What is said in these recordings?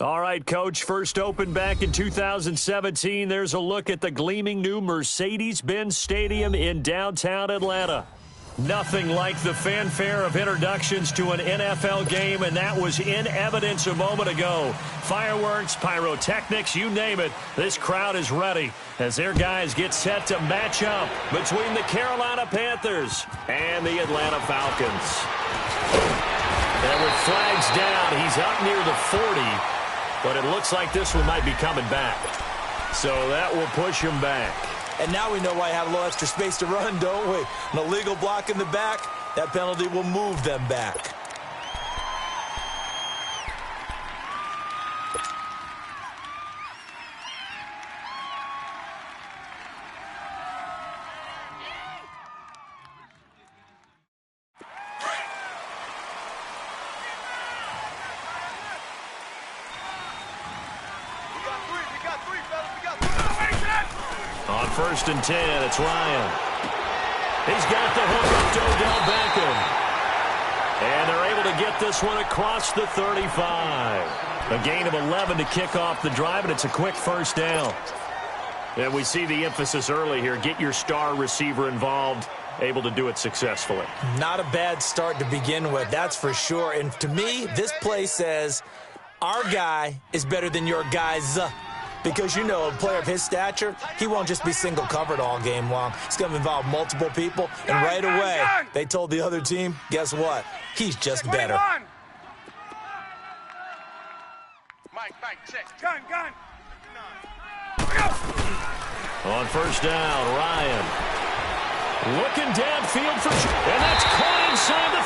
All right, Coach, first opened back in 2017. There's a look at the gleaming new Mercedes-Benz Stadium in downtown Atlanta. Nothing like the fanfare of introductions to an NFL game, and that was in evidence a moment ago. Fireworks, pyrotechnics, you name it. This crowd is ready as their guys get set to match up between the Carolina Panthers and the Atlanta Falcons. And with flags down, he's up near the 40, but it looks like this one might be coming back. So that will push him back. And now we know why I have a little extra space to run, don't we? An illegal block in the back, that penalty will move them back. On 1st and 10, it's Ryan. He's got the hook up to Odell Beckham. And they're able to get this one across the 35. A gain of 11 to kick off the drive, and it's a quick first down. And we see the emphasis early here. Get your star receiver involved, able to do it successfully. Not a bad start to begin with, that's for sure. And to me, this play says our guy is better than your guy's. Because, you know, a player of his stature, he won't just be single covered all game long. It's going to involve multiple people. And right away, they told the other team, guess what? He's just better. Mike, check. Gun. On first down, Ryan. Looking downfield for... And that's caught inside the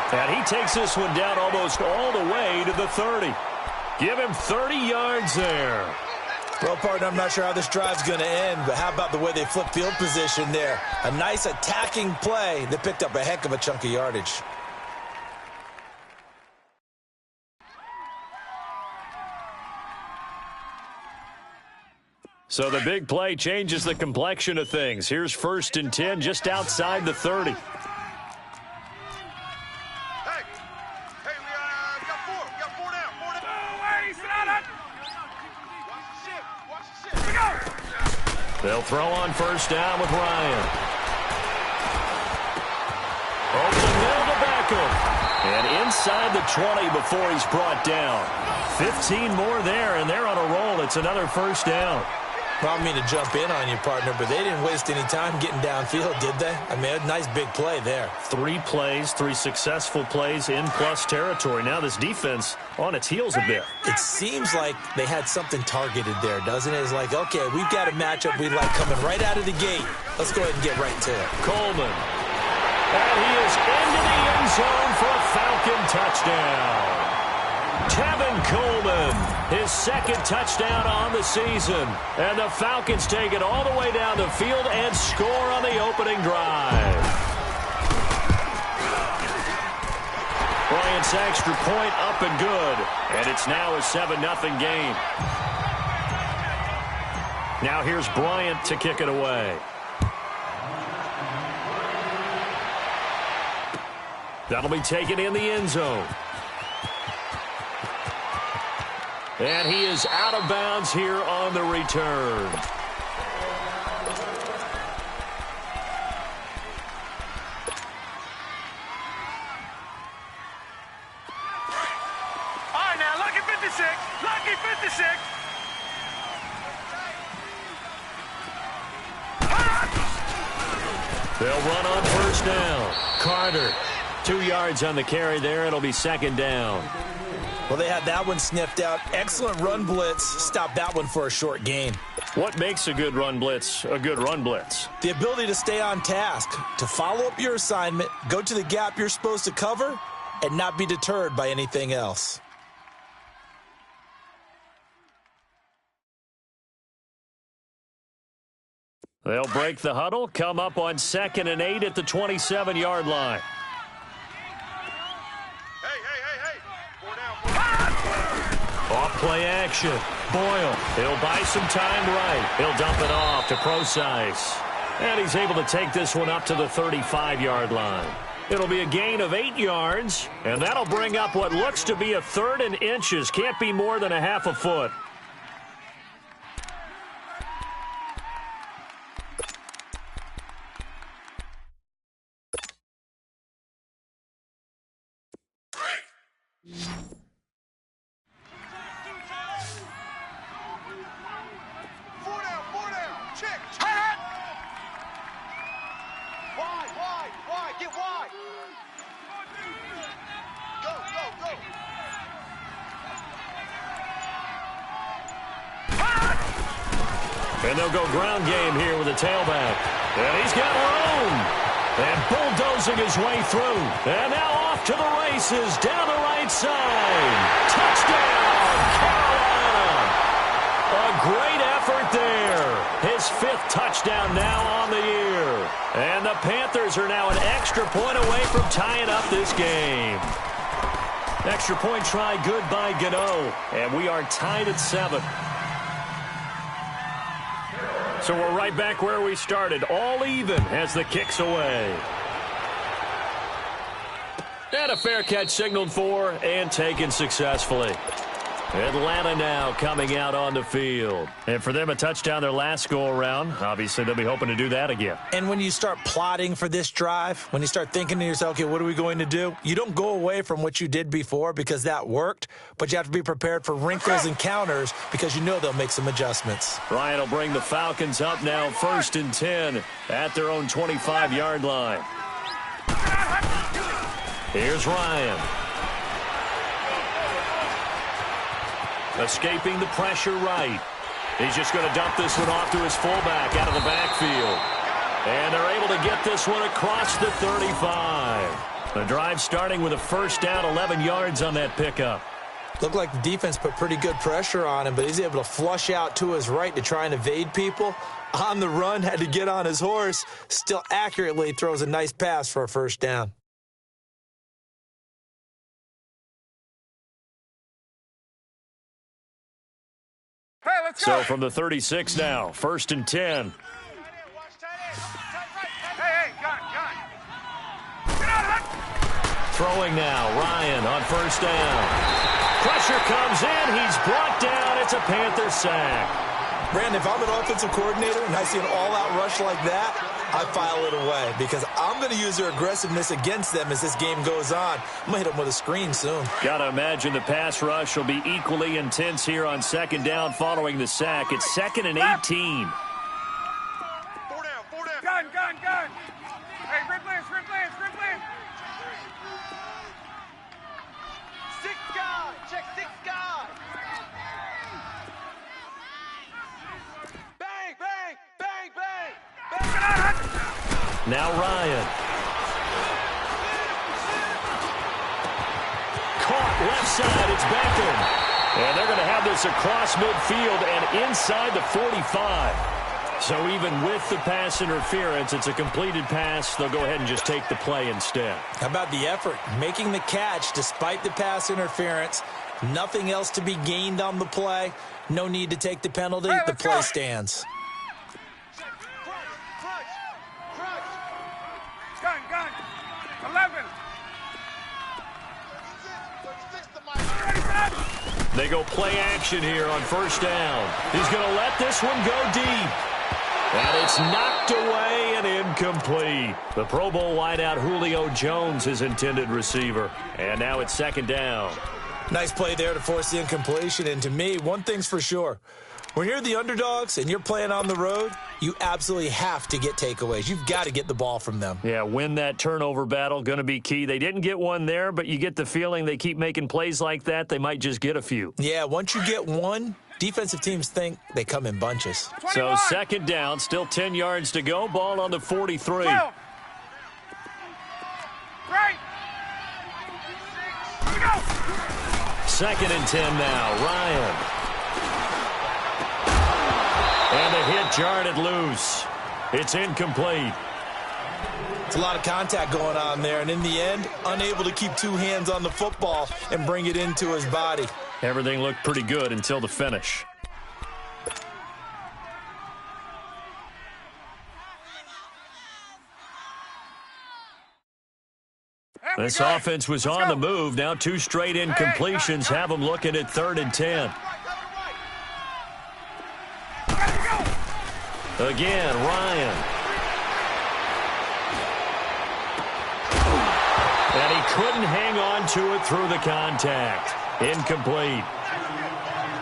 35. And he takes this one down almost all the way to the 30. Give him 30 yards there. Well, partner, I'm not sure how this drive's going to end, but how about the way they flip field position there? A nice attacking play that picked up a heck of a chunk of yardage. So the big play changes the complexion of things. Here's 1st and 10 just outside the 30. They'll throw on first down with Ryan. Over the middle to Beckham. And inside the 20 before he's brought down. 15 more there, and they're on a roll. It's another first down. Well, I don't mean to jump in on you, partner, but they didn't waste any time getting downfield, did they? I mean, a nice big play there. 3 plays, 3 successful plays in plus territory. Now this defense on its heels a bit. It seems like they had something targeted there, doesn't it? It's like, okay, we've got a matchup we like coming right out of the gate. Let's go ahead and get right to it. Coleman. And he is into the end zone for a Falcon touchdown. Tevin Coleman, his 2nd touchdown on the season. And the Falcons take it all the way down the field and score on the opening drive. Bryant's extra point up and good. And it's now a 7-0 game. Now here's Bryant to kick it away. That'll be taken in the end zone. And he is out of bounds here on the return. All right, now, lucky 56. Lucky 56. They'll run on first down. Carter, 2 yards on the carry there. It'll be 2nd down. Well, they had that one sniffed out. Excellent run blitz. Stop that one for a short gain. What makes a good run blitz a good run blitz? The ability to stay on task, to follow up your assignment, go to the gap you're supposed to cover, and not be deterred by anything else. They'll break the huddle, come up on 2nd and 8 at the 27-yard line. Off play action. Boyle. He'll buy some time right. He'll dump it off to Procise. And he's able to take this one up to the 35-yard line. It'll be a gain of 8 yards, and that'll bring up what looks to be a 3rd and inches. Can't be more than a half a foot. And they'll go ground game here with a tailback. And he's got room. And bulldozing his way through. And now off to the races down the right side. Touchdown, Carolina. A great effort there. His 5th touchdown now on the year. And the Panthers are now an extra point away from tying up this game. Extra point try good by Gano. And we are tied at 7. So we're right back where we started, all even as the kick's away. And a fair catch signaled for and taken successfully. Atlanta now coming out on the field. And for them, a touchdown their last go-around. Obviously, they'll be hoping to do that again. And when you start plotting for this drive, when you start thinking to yourself, okay, what are we going to do? You don't go away from what you did before because that worked, but you have to be prepared for wrinkles and counters because you know they'll make some adjustments. Ryan will bring the Falcons up now 1st and 10 at their own 25-yard line. Here's Ryan. Escaping the pressure right. He's just going to dump this one off to his fullback out of the backfield. And they're able to get this one across the 35. The drive starting with a 1st down, 11 yards on that pickup. Looked like the defense put pretty good pressure on him, but he's able to flush out to his right to try and evade people. On the run, had to get on his horse. Still accurately throws a nice pass for a 1st down. Hey, let's go. So from the 36 now, 1st and 10. Hey, gun. Get out of that. Throwing now, Ryan on 1st down. Pressure comes in, he's brought down, it's a Panther sack. Brandon, if I'm an offensive coordinator and I see an all-out rush like that, I file it away because I'm going to use their aggressiveness against them as this game goes on. I'm going to hit them with a screen soon. Got to imagine the pass rush will be equally intense here on 2nd down following the sack. It's 2nd and 18. 4 down. Gun. Hey, Red Lance. 6 guys. Check 6 guys. Bang. Now Ryan. Caught left side, it's Beckham. And they're going to have this across midfield and inside the 45. So even with the pass interference, it's a completed pass. They'll go ahead and just take the play instead. How about the effort? Making the catch despite the pass interference. Nothing else to be gained on the play. No need to take the penalty. Hey, the play go. stands. Gun. 11. They go play action here on 1st down. He's going to let this one go deep. And it's knocked away and incomplete. The Pro Bowl wideout Julio Jones, his intended receiver. And now it's 2nd down. Nice play there to force the incompletion. And to me, one thing's for sure. When you're the underdogs and you're playing on the road, you absolutely have to get takeaways. You've got to get the ball from them. Yeah, win that turnover battle, going to be key. They didn't get one there, but you get the feeling they keep making plays like that, they might just get a few. Yeah, once you get one, defensive teams think they come in bunches. 21. So 2nd down, still 10 yards to go. Ball on the 43. 12. Right. Here we go. 2nd and 10 now. Ryan. And the hit jarred it loose. It's incomplete. It's a lot of contact going on there, and in the end, unable to keep 2 hands on the football and bring it into his body. Everything looked pretty good until the finish. This offense was on the move. Now 2 straight incompletions have them looking at 3rd and 10. Again, Ryan. And he couldn't hang on to it through the contact. Incomplete.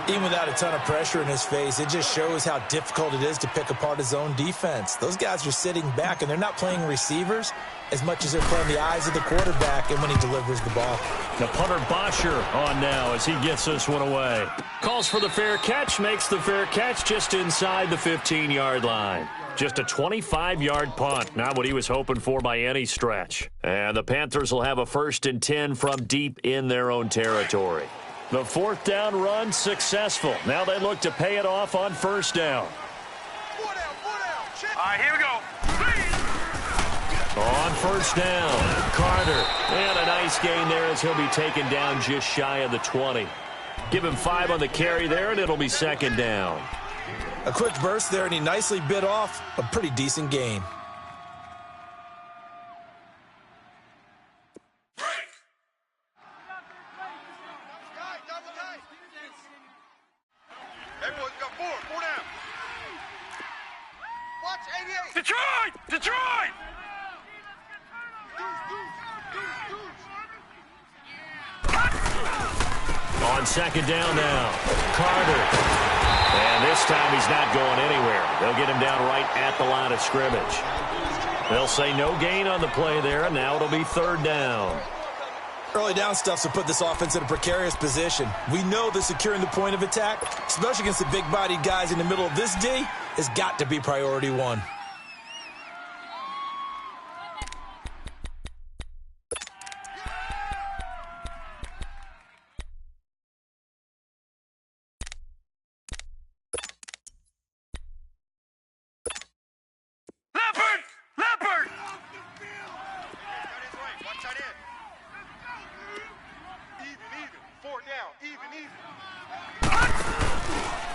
Even without a ton of pressure in his face, it just shows how difficult it is to pick apart his own defense. Those guys are sitting back, and they're not playing receivers as much as they're playing the eyes of the quarterback and when he delivers the ball. The punter Bosher on now as he gets this one away. Calls for the fair catch, makes the fair catch just inside the 15-yard line. Just a 25-yard punt, not what he was hoping for by any stretch. And the Panthers will have a 1st and 10 from deep in their own territory. The 4th down run successful. Now they look to pay it off on 1st down. All right, here we go. On 1st down, Carter. And a nice gain there as he'll be taken down just shy of the 20. Give him 5 on the carry there, and it'll be 2nd down. A quick burst there, and he nicely bit off a pretty decent gain. Detroit! Detroit! On 2nd down now, Carter. And this time he's not going anywhere. They'll get him down right at the line of scrimmage. They'll say no gain on the play there, and now it'll be 3rd down. Early down stuff to put this offense in a precarious position. We know that securing the point of attack, especially against the big-bodied guys in the middle of this D, has got to be priority 1.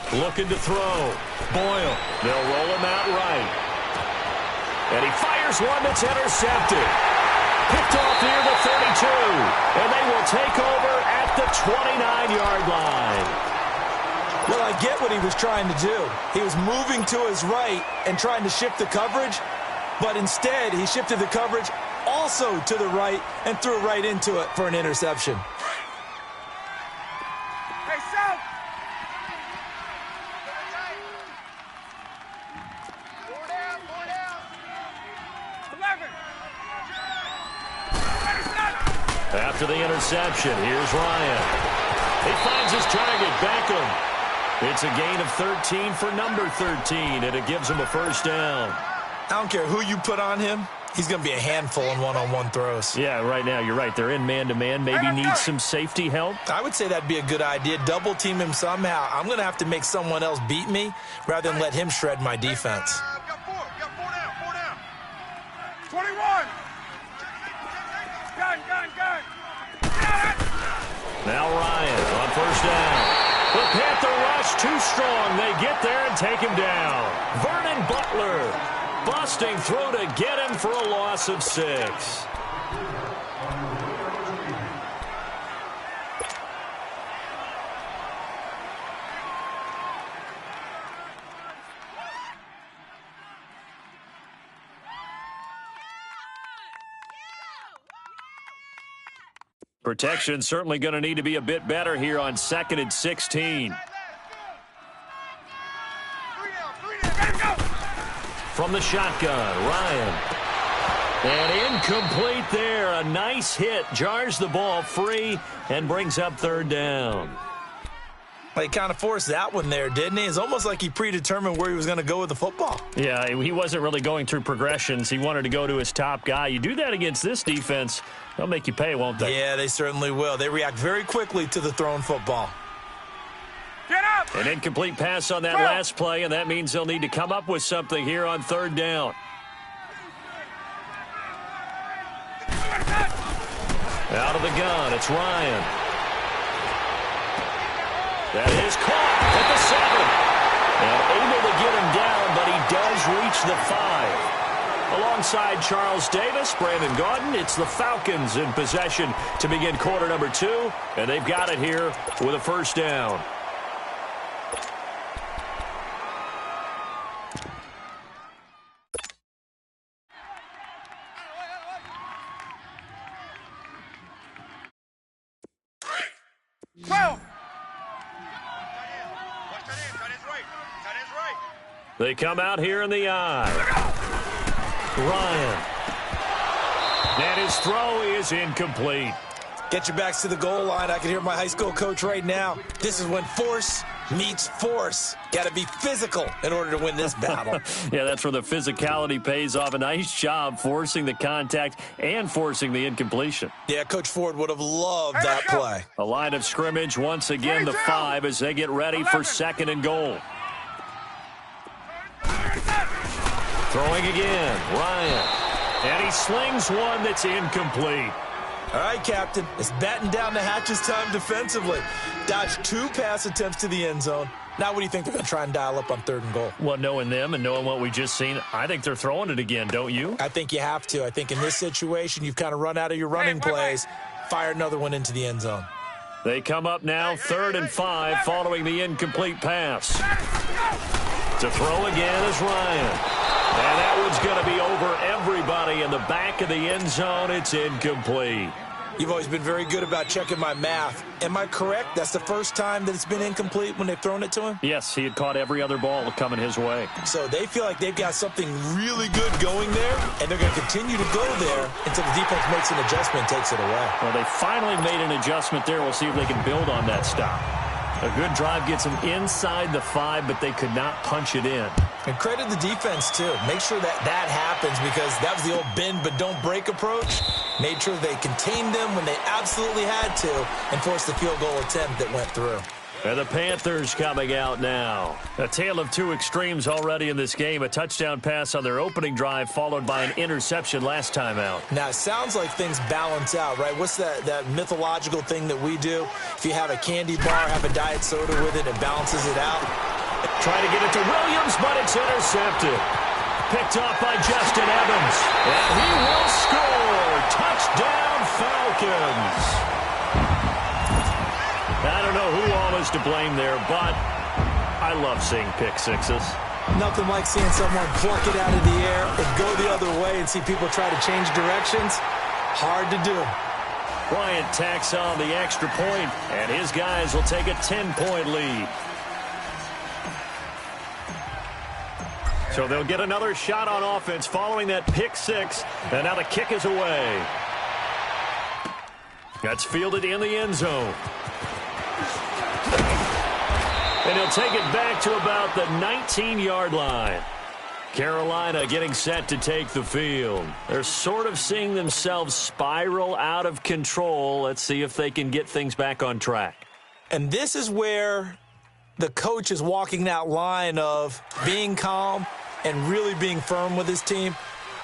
Looking to throw. Boyle. They'll roll him out right. And he fires one that's intercepted. Picked off near the 32. And they will take over at the 29-yard line. Well, I get what he was trying to do. He was moving to his right and trying to shift the coverage. But instead, he shifted the coverage also to the right and threw right into it for an interception. Hey, South! After the interception, here's Ryan. He finds his target, Beckham. It's a gain of 13 for number 13, and it gives him a 1st down. I don't care who you put on him. He's going to be a handful in one-on-one throws. Yeah, right now, you're right. They're in man-to-man. Maybe need some safety help. I would say that'd be a good idea. Double team him somehow. I'm going to have to make someone else beat me rather than let him shred my defense. Got four down. 21! Gun! Now Ryan on 1st down. The Panther rush too strong. They get there and take him down. Vernon Butler busting through to get him for a loss of 6. Protection certainly going to need to be a bit better here on 2nd and 16. From the shotgun, Ryan. And incomplete there. A nice hit. Jars the ball free and brings up 3rd down. Well, he kind of forced that one there, didn't he? It's almost like he predetermined where he was going to go with the football. Yeah, he wasn't really going through progressions. He wanted to go to his top guy. You do that against this defense, they'll make you pay, won't they? Yeah, they certainly will. They react very quickly to the thrown football. Get up! An incomplete pass on that last play, and that means they'll need to come up with something here on 3rd down. Out of the gun, it's Ryan. That is caught at the 7. And able to get him down, but he does reach the 5. Alongside Charles Davis, Brandon Gaudin, it's the Falcons in possession to begin quarter number 2, and they've got it here with a first down. They come out here in the eye. Ryan. And his throw is incomplete. Get your backs to the goal line. I can hear my high school coach right now. This is when force meets force. Got to be physical in order to win this battle. Yeah, that's where the physicality pays off. A nice job forcing the contact and forcing the incompletion. Yeah, Coach Ford would have loved that play. A line of scrimmage once again, the 5 as they get ready for second and goal. Throwing again, Ryan. And he slings one that's incomplete. All right, Captain. It's batten down the hatches time defensively. Dodged 2 pass attempts to the end zone. Now what do you think they're going to try and dial up on 3rd and goal? Well, knowing them and knowing what we just seen, I think they're throwing it again, don't you? I think you have to. I think in this situation, you've kind of run out of your running plays. Fire another one into the end zone. They come up now, 3rd and 5, following the incomplete pass. To throw again is Ryan. And that one's going to be over everybody in the back of the end zone. It's incomplete. You've always been very good about checking my math. Am I correct? That's the first time that it's been incomplete when they've thrown it to him? Yes, he had caught every other ball coming his way. So they feel like they've got something really good going there, and they're going to continue to go there until the defense makes an adjustment and takes it away. Well, they finally made an adjustment there. We'll see if they can build on that stop. A good drive gets them inside the 5, but they could not punch it in. And credit the defense, too. Make sure that that happens because that was the old bend but don't break approach. Made sure they contained them when they absolutely had to and forced the field goal attempt that went through. And the Panthers coming out now. A tale of 2 extremes already in this game. A touchdown pass on their opening drive followed by an interception last time out. Now, it sounds like things balance out, right? What's that mythological thing that we do? If you have a candy bar, have a diet soda with it, it balances it out. Try to get it to Williams, but it's intercepted. Picked off by Justin Evans. And he will score. Touchdown, Falcons. I don't know who all is to blame there, but I love seeing pick sixes. Nothing like seeing someone pluck it out of the air and go the other way and see people try to change directions. Hard to do. Bryant tacks on the extra point, and his guys will take a 10-point lead. So they'll get another shot on offense following that pick 6, and now the kick is away. That's fielded in the end zone. And he'll take it back to about the 19-yard line. Carolina getting set to take the field. They're sort of seeing themselves spiral out of control. Let's see if they can get things back on track. And this is where the coach is walking that line of being calm and really being firm with his team.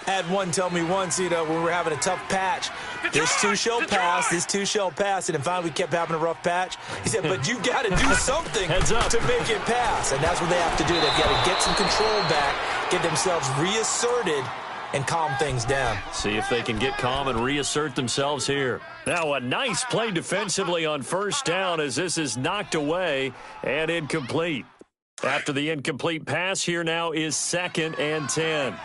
I had one tell me once, when we were having a tough patch, this too shall pass, this too shall pass, and finally we kept having a rough patch. He said, but you got to do something to make it pass, and that's what they have to do. They've got to get some control back, get themselves reasserted, and calm things down. See if they can get calm and reassert themselves here. Now a nice play defensively on first down as this is knocked away and incomplete. After the incomplete pass, here now is 2nd and 10.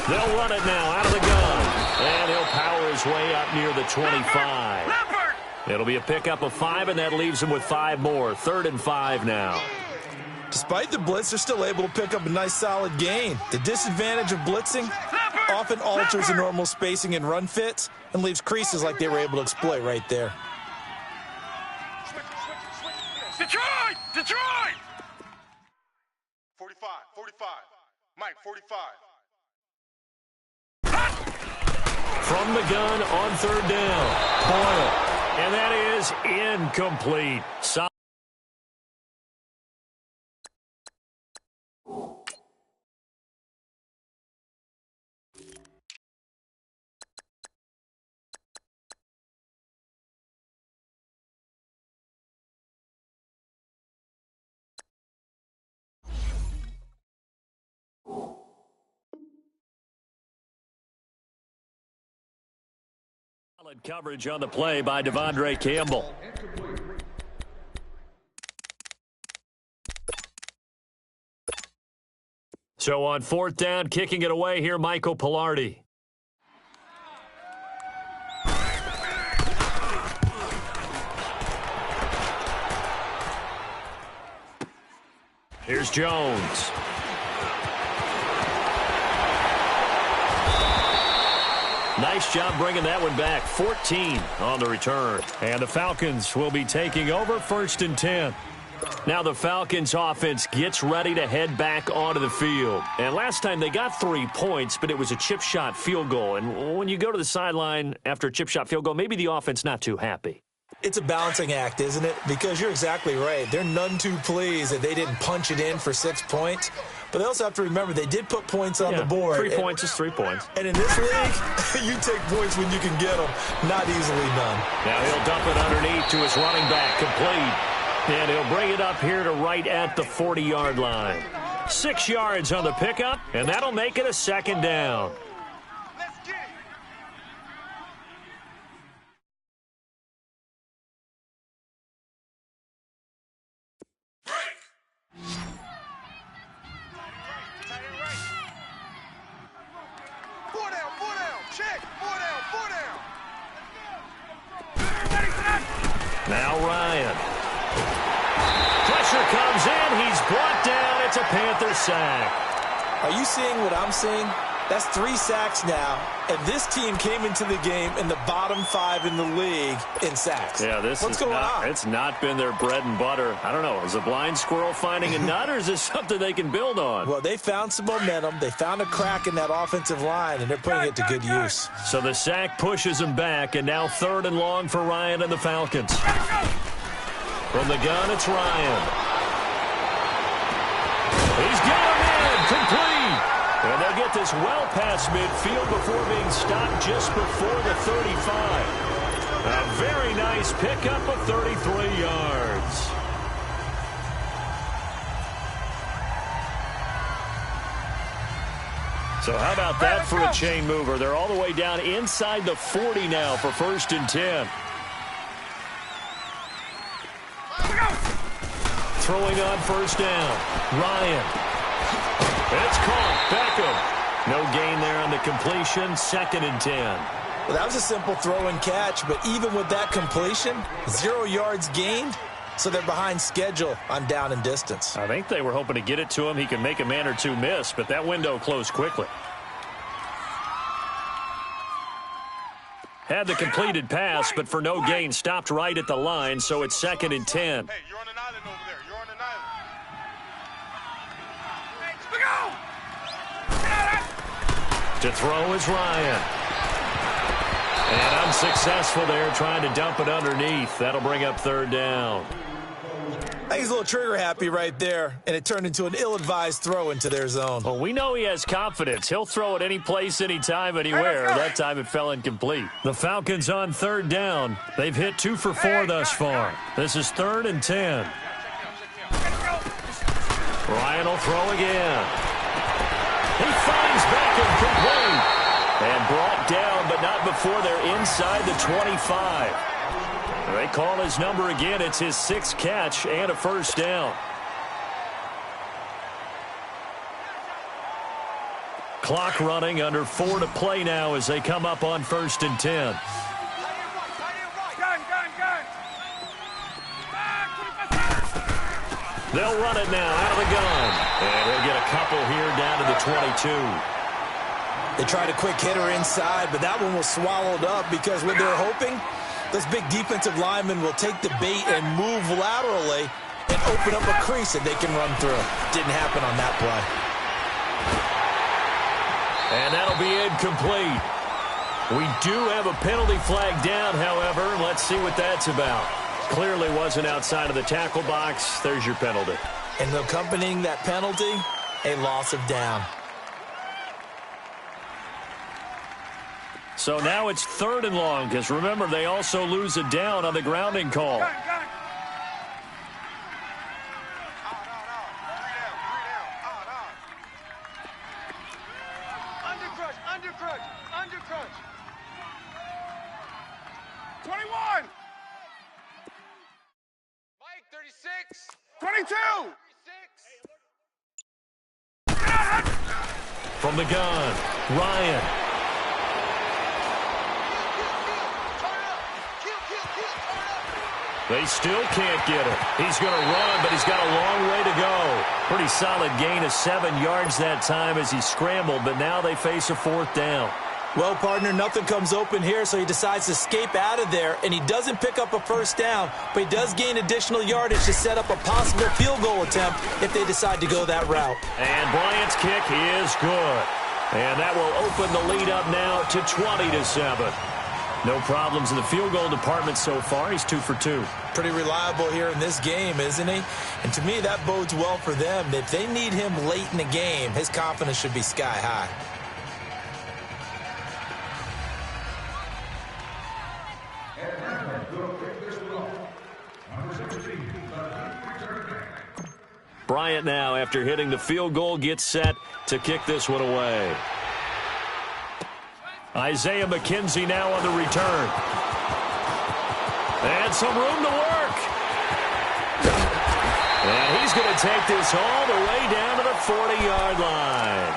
They'll run it now out of the gun. And he'll power his way up near the 25. It'll be a pickup of 5, and that leaves him with 5 more. 3rd and 5 now. Despite the blitz, they're still able to pick up a nice, solid gain. The disadvantage of blitzing often alters the normal spacing and run fits and leaves creases like they were able to exploit right there. Detroit! Detroit! 45, 45. Mike, 45. From the gun on 3rd down. Boyle. And that is incomplete. Solid coverage on the play by Devondre Campbell. So on fourth down, kicking it away here, Michael Pilardi. Here's Jones. Nice job bringing that one back. 14 on the return. And the Falcons will be taking over 1st and 10. Now the Falcons offense gets ready to head back onto the field. And last time they got 3 points, but it was a chip shot field goal. And when you go to the sideline after a chip shot field goal, maybe the offense not too happy. It's a balancing act, isn't it? Because you're exactly right. They're none too pleased that they didn't punch it in for 6 points. But they also have to remember they did put points on the board. 3 points is 3 points. And in this league, you take points when you can get them. Not easily done. Now he'll dump it underneath to his running back, complete. And he'll bring it up here to right at the 40-yard line. 6 yards on the pickup, and that'll make it a 2nd down. Let's get it. Four down, check, four down. Ready for that? Now Ryan. Pressure comes in. He's brought down. It's a Panther sack. Are you seeing what I'm seeing? That's 3 sacks now, and this team came into the game in the bottom 5 in the league in sacks. Yeah, What's going on? It's not been their bread and butter. I don't know. Is a blind squirrel finding a nut, or is this something they can build on? Well, they found some momentum. They found a crack in that offensive line, and they're putting it to good use. So the sack pushes him back, and now 3rd and long for Ryan and the Falcons. From the gun, it's Ryan. He's got him in, complete. And they'll get this well past midfield before being stopped just before the 35. A very nice pickup of 33 yards. So how about that for a chain mover? They're all the way down inside the 40 now for 1st and 10. Throwing on 1st down. Ryan. It's caught. Beckham. No gain there on the completion. 2nd and 10. Well, that was a simple throw and catch, but even with that completion, 0 yards gained, so they're behind schedule on down and distance. I think they were hoping to get it to him. He can make a man or two miss, but that window closed quickly. Had the completed pass, but for no gain, stopped right at the line, so it's 2nd and 10. Hey, you're on an island over there. You're on an island. Look out! To throw is Ryan. And unsuccessful there, trying to dump it underneath. That'll bring up 3rd down. I think he's a little trigger happy right there, and it turned into an ill-advised throw into their zone. Well, we know he has confidence. He'll throw it any place, anytime, anywhere. That time it fell incomplete. The Falcons on 3rd down. They've hit 2 for 4 thus far. This is 3rd and 10. Ryan will throw again. He finds Beckham complete. And brought down, but not before they're inside the 25. They call his number again. It's his 6th catch and a 1st down. Clock running, under 4 to play now as they come up on 1st and 10. They'll run it now out of the gun. And he'll get a couple here down to the 22. They tried a quick hitter inside, but that one was swallowed up because what they're hoping, those big defensive linemen will take the bait and move laterally and open up a crease that they can run through. Didn't happen on that play. And that'll be incomplete. We do have a penalty flag down, however. Let's see what that's about. Clearly wasn't outside of the tackle box. There's your penalty. And accompanying that penalty, a loss of down. So now it's 3rd and long, because remember, they also lose a down on the grounding call. Gun. Out. 3 down. Under crutch. 22. From the gun, Ryan. They still can't get it. He's going to run, but he's got a long way to go. Pretty solid gain of 7 yards that time as he scrambled, but now they face a 4th down. Well, partner, nothing comes open here, so he decides to escape out of there, and he doesn't pick up a 1st down, but he does gain additional yardage to set up a possible field goal attempt if they decide to go that route. And Bryant's kick is good. And that will open the lead up now to 20-7. No problems in the field goal department so far. He's 2 for 2. Pretty reliable here in this game, isn't he? And to me, that bodes well for them. If they need him late in the game, his confidence should be sky high. Bryant now, after hitting the field goal, gets set to kick this one away. Isaiah McKenzie now on the return. And some room to work. And he's going to take this all the way down to the 40-yard line.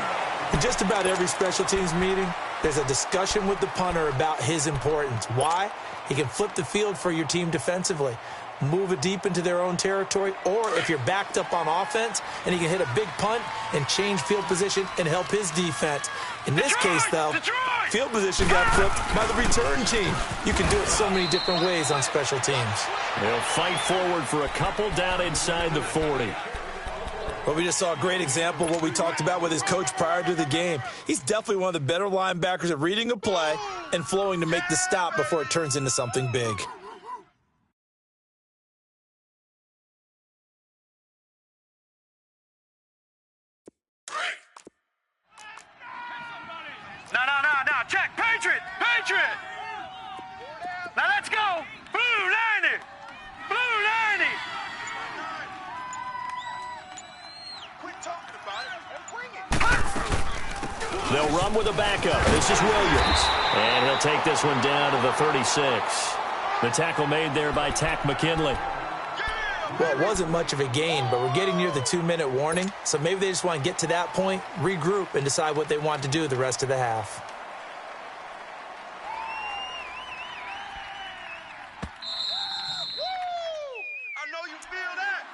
In just about every special teams meeting, there's a discussion with the punter about his importance. Why? He can flip the field for your team defensively, move it deep into their own territory, or if you're backed up on offense, and he can hit a big punt and change field position and help his defense. In this case, though, field position got flipped by the return team. You can do it so many different ways on special teams. They'll fight forward for a couple down inside the 40. Well, we just saw a great example of what we talked about with his coach prior to the game. He's definitely one of the better linebackers at reading a play and flowing to make the stop before it turns into something big. No, check. Patriot. Now let's go. Blue 90. Quit talking about it and bring it. They'll run with a backup. This is Williams. And he'll take this one down to the 36. The tackle made there by Tack McKinley. Well, it wasn't much of a gain, but we're getting near the 2-minute warning, so maybe they just want to get to that point, regroup, and decide what they want to do the rest of the half. I know you feel that.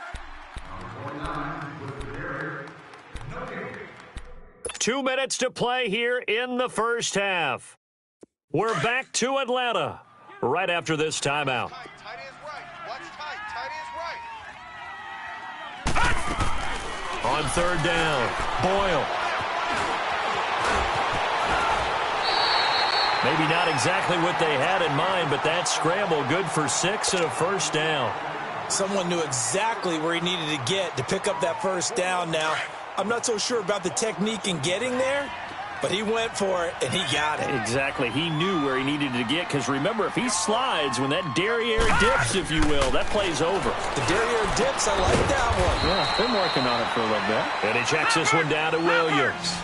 2 minutes to play here in the first half. We're back to Atlanta right after this timeout. Tight end's right. Watch tight. Tight end's right. On 3rd down, Boyle. Maybe not exactly what they had in mind, but that scramble good for 6 and a 1st down. Someone knew exactly where he needed to get to pick up that 1st down now. I'm not so sure about the technique in getting there, but he went for it, and he got it. Exactly. He knew where he needed to get, because remember, if he slides, when that derriere dips, if you will, that play's over. The derriere dips, I like that one. Yeah, been working on it for a little bit. And he checks this one down to Williams.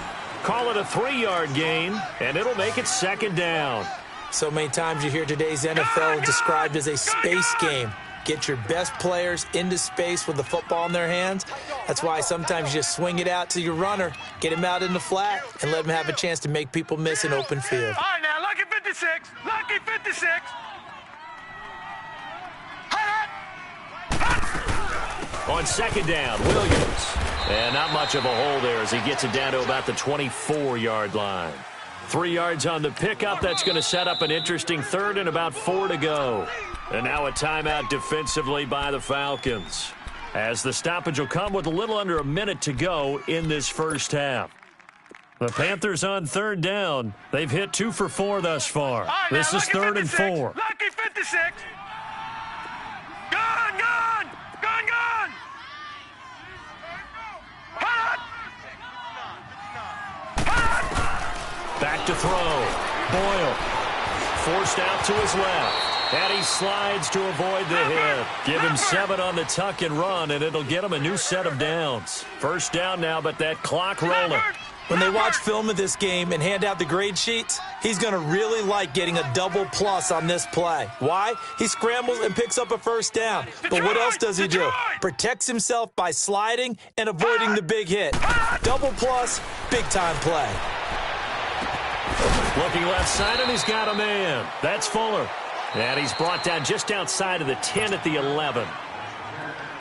Call it a 3-yard gain, and it'll make it 2nd down. So many times you hear today's NFL described as a space game. Get your best players into space with the football in their hands. That's why sometimes you just swing it out to your runner, get him out in the flat, and let him have a chance to make people miss an open field. All right, now, lucky 56. Lucky 56. On 2nd down, Williams. And not much of a hole there as he gets it down to about the 24-yard line. 3 yards on the pickup. That's going to set up an interesting 3rd and about 4 to go. And now a timeout defensively by the Falcons, as the stoppage will come with a little under a minute to go in this first half. The Panthers on 3rd down. They've hit 2 for 4 thus far. Right, this now, is 3rd and 4. Lucky 56. Gun. Back to throw. Boyle forced out to his left. And he slides to avoid the hit. Give him 7 on the tuck and run, and it'll get him a new set of downs. 1st down now, but that clock rolling. When they watch film of this game and hand out the grade sheets, he's going to really like getting a double plus on this play. Why? He scrambles and picks up a first down. But what else does he do? Protects himself by sliding and avoiding the big hit. Double plus, big-time play. Looking left side, and he's got a man. That's Fuller. And he's brought down just outside of the 10 at the 11.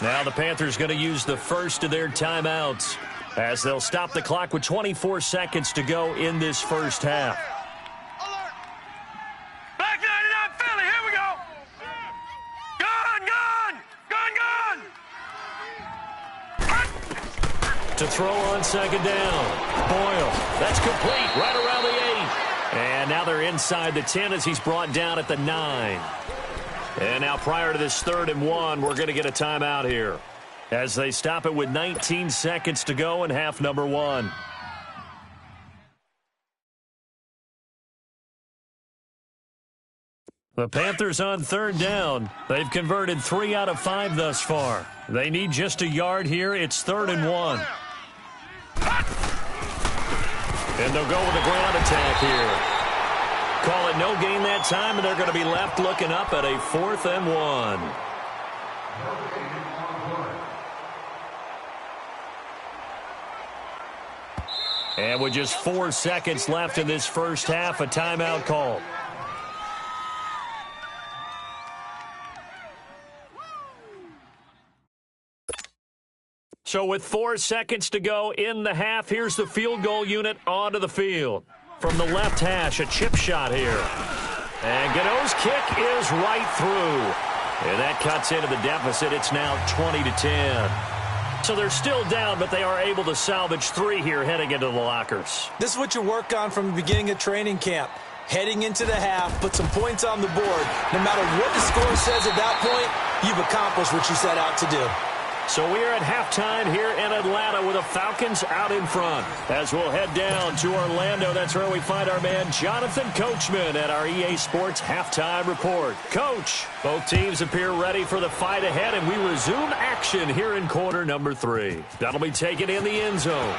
Now the Panthers going to use the first of their timeouts, as they'll stop the clock with 24 seconds to go in this first half. Alert! Back 99 Philly, here we go! Gun! To throw on second down. Boyle. That's complete right around the 8. And now they're inside the 10 as he's brought down at the 9. And now prior to this 3rd and 1, we're going to get a timeout here, as they stop it with 19 seconds to go in half number 1. The Panthers on 3rd down. They've converted 3 out of 5 thus far. They need just a yard here. It's 3rd and 1. And they'll go with a ground attack here. Call it no gain that time, and they're going to be left looking up at a 4th and 1. And with just 4 seconds left in this first half, a timeout call. So with 4 seconds to go in the half, here's the field goal unit onto the field. From the left hash, a chip shot here. And Gano's kick is right through. And that cuts into the deficit. It's now 20-10. So they're still down, but they are able to salvage 3 here heading into the lockers. This is what you work on from the beginning of training camp. Heading into the half, put some points on the board. No matter what the score says at that point, you've accomplished what you set out to do. So we are at halftime here in Atlanta with the Falcons out in front. As we'll head down to Orlando, that's where we find our man Jonathan Coachman at our EA Sports Halftime Report. Coach, both teams appear ready for the fight ahead, and we resume action here in quarter number 3. That'll be taken in the end zone.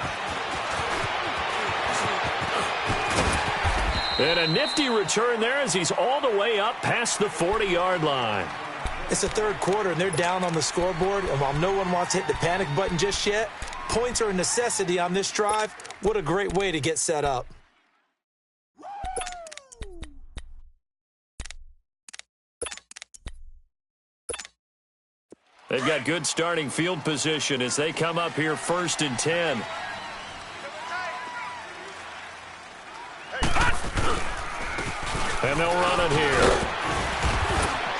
And a nifty return there as he's all the way up past the 40-yard line. It's the 3rd quarter, and they're down on the scoreboard. And while no one wants to hit the panic button just yet, points are a necessity on this drive. What a great way to get set up. They've got good starting field position as they come up here 1st and 10. And they'll run it here.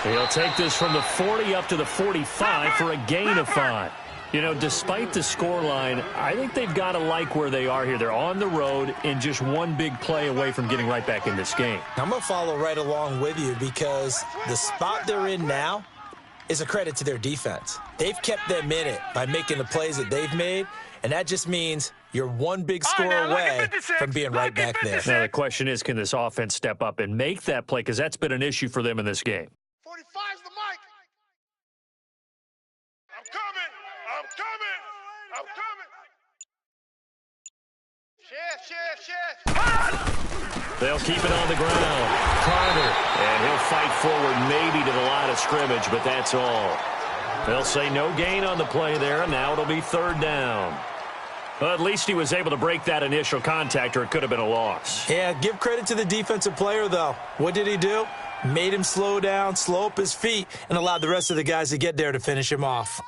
He'll take this from the 40 up to the 45 for a gain of 5. You know, despite the scoreline, I think they've got to like where they are here. They're on the road and just one big play away from getting right back in this game. I'm going to follow right along with you because the spot they're in now is a credit to their defense. They've kept them in it by making the plays that they've made, and that just means you're one big score away from being right back there. Now, the question is, can this offense step up and make that play? Because that's been an issue for them in this game. 45's the mic. I'm coming. I'm coming. I'm coming. Chef. They'll keep it on the ground. Carter, and he'll fight forward maybe to the line of scrimmage, but that's all. They'll say no gain on the play there, and now it'll be 3rd down. Well, at least he was able to break that initial contact, or it could have been a loss. Yeah, give credit to the defensive player, though. What did he do? Made him slow down, slow up his feet, and allowed the rest of the guys to get there to finish him off.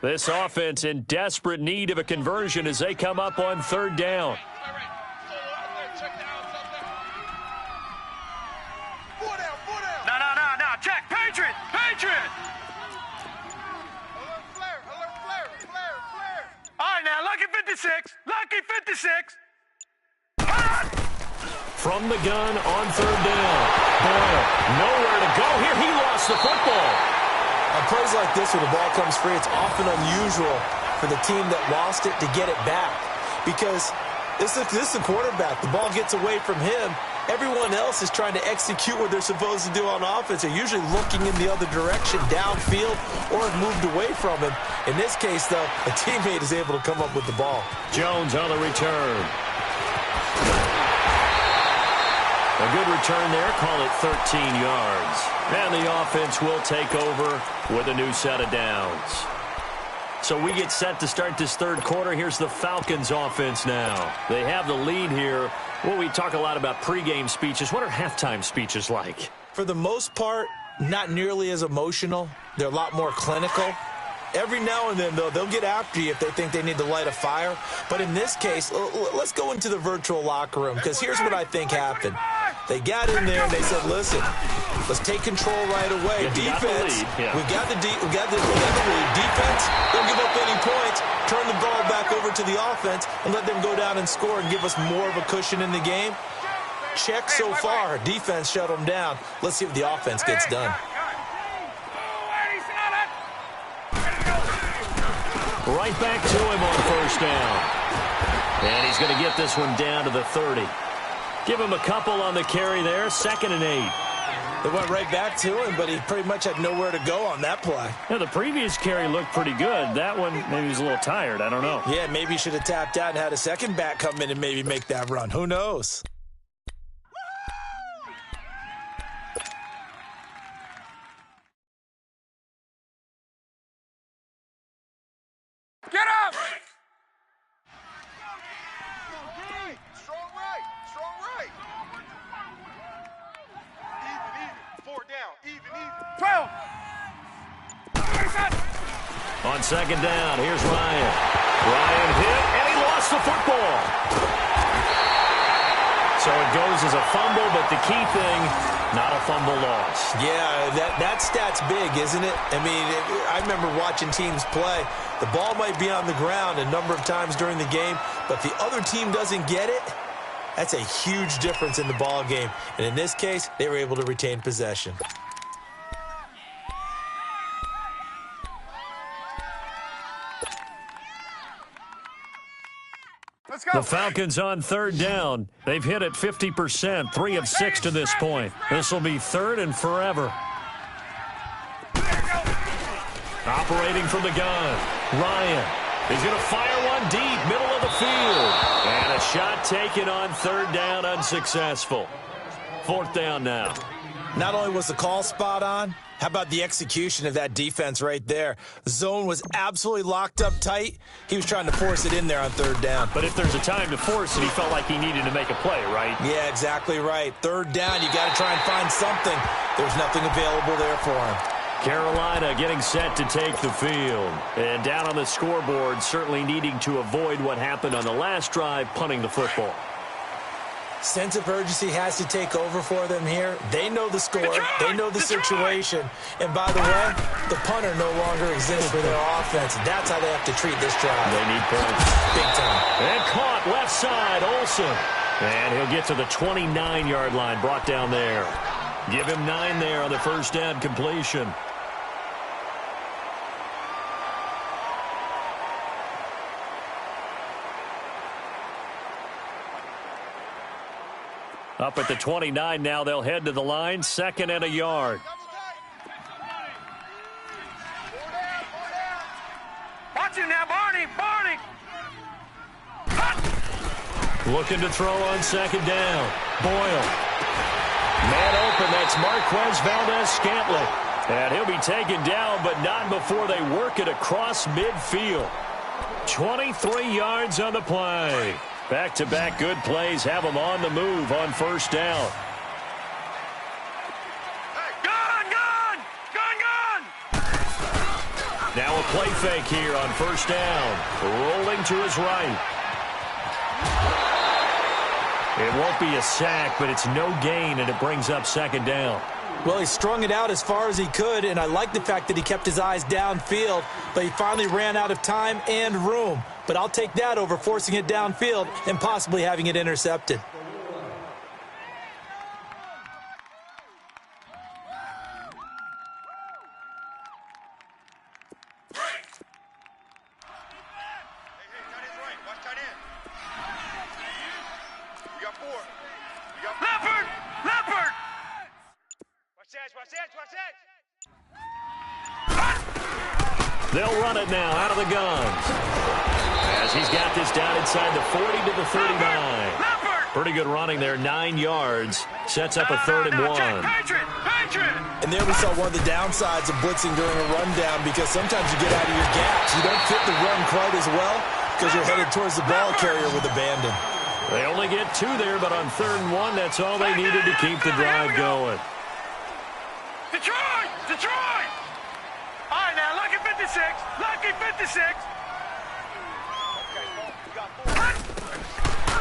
This offense in desperate need of a conversion as they come up on 3rd down. No. Check. Patriot. Flare. All right, now, Lucky 56. From the gun on 3rd down. Boyle, nowhere to go here. He lost the football. On plays like this where the ball comes free, it's often unusual for the team that lost it to get it back. Because this is the quarterback. The ball gets away from him. Everyone else is trying to execute what they're supposed to do on offense. They're usually looking in the other direction, downfield, or have moved away from him. In this case, though, a teammate is able to come up with the ball. Jones on the return. A good return there. Call it 13 yards. And the offense will take over with a new set of downs. So we get set to start this third quarter. Here's the Falcons offense now. They have the lead here. Well, we talk a lot about pregame speeches. What are halftime speeches like? For the most part, not nearly as emotional. They're a lot more clinical. Every now and then, though, they'll get after you if they think they need to light a fire. But in this case, let's go into the virtual locker room, because here's what I think happened. They got in there and they said, listen, let's take control right away. Defense, we got the lead. Defense, don't give up any points. Turn the ball back over to the offense and let them go down and score and give us more of a cushion in the game. Check so far. Defense shut them down. Let's see if the offense gets done. Right back to him on first down. And he's going to get this one down to the 30. Give him a couple on the carry there. 2nd and 8. They went right back to him, but he pretty much had nowhere to go on that play. Yeah, the previous carry looked pretty good. That one, maybe he was a little tired. I don't know. Yeah, maybe he should have tapped out and had a second back come in and maybe make that run. Who knows? Get up! Strong right. Strong right. Even. 4 down. Even. 12. On 2nd down, here's Ryan. Ryan hit, and he lost the football. So it goes as a fumble, but the key thing, not a fumble loss. Yeah, that stat's big, isn't it? I mean, I remember watching teams play. The ball might be on the ground a number of times during the game, but if the other team doesn't get it, that's a huge difference in the ball game. And in this case, they were able to retain possession. Let's go. The Falcons on 3rd down. They've hit it 50%, 3 of 6 to this point. This will be 3rd and forever. Operating from the gun, Ryan. He's going to fire one deep, middle of the field. And a shot taken on 3rd down, unsuccessful. 4th down now. Not only was the call spot on, how about the execution of that defense right there? The zone was absolutely locked up tight. He was trying to force it in there on 3rd down. But if there's a time to force it, he felt like he needed to make a play, right? Yeah, exactly right. 3rd down, you got to try and find something. There's nothing available there for him. Carolina getting set to take the field. And down on the scoreboard, certainly needing to avoid what happened on the last drive, punting the football. Sense of urgency has to take over for them here. They know the score. They know the situation. And by the way, the punter no longer exists for their offense. That's how they have to treat this drive. They need points. Big time. And caught left side, Olsen. And he'll get to the 29-yard line, brought down there. Give him 9 there on the first down completion. Up at the 29 now, they'll head to the line, 2nd and a yard. Watch him now, Barney. Looking to throw on 2nd down. Boyle. Man open, that's Marquez Valdez-Scantling. And he'll be taken down, but not before they work it across midfield. 23 yards on the play. Back-to-back good plays have them on the move on first down. Gun! Now a play fake here on first down. Rolling to his right. It won't be a sack, but it's no gain, and it brings up 2nd down. Well, he strung it out as far as he could, and I like the fact that he kept his eyes downfield, but he finally ran out of time and room. But I'll take that over forcing it downfield and possibly having it intercepted. They'll run it now out of the guns. As he's got this down inside the 40 to the 39. Pretty good running there, 9 yards. Sets up a 3rd and 1. And there we saw one of the downsides of blitzing during a rundown, because sometimes you get out of your gaps. You don't fit the run quite as well because you're headed towards the ball carrier with abandon. They only get 2 there, but on 3rd and 1, that's all they needed to keep the drive going. Detroit! Detroit! All right, now, lucky 56. Lucky 56.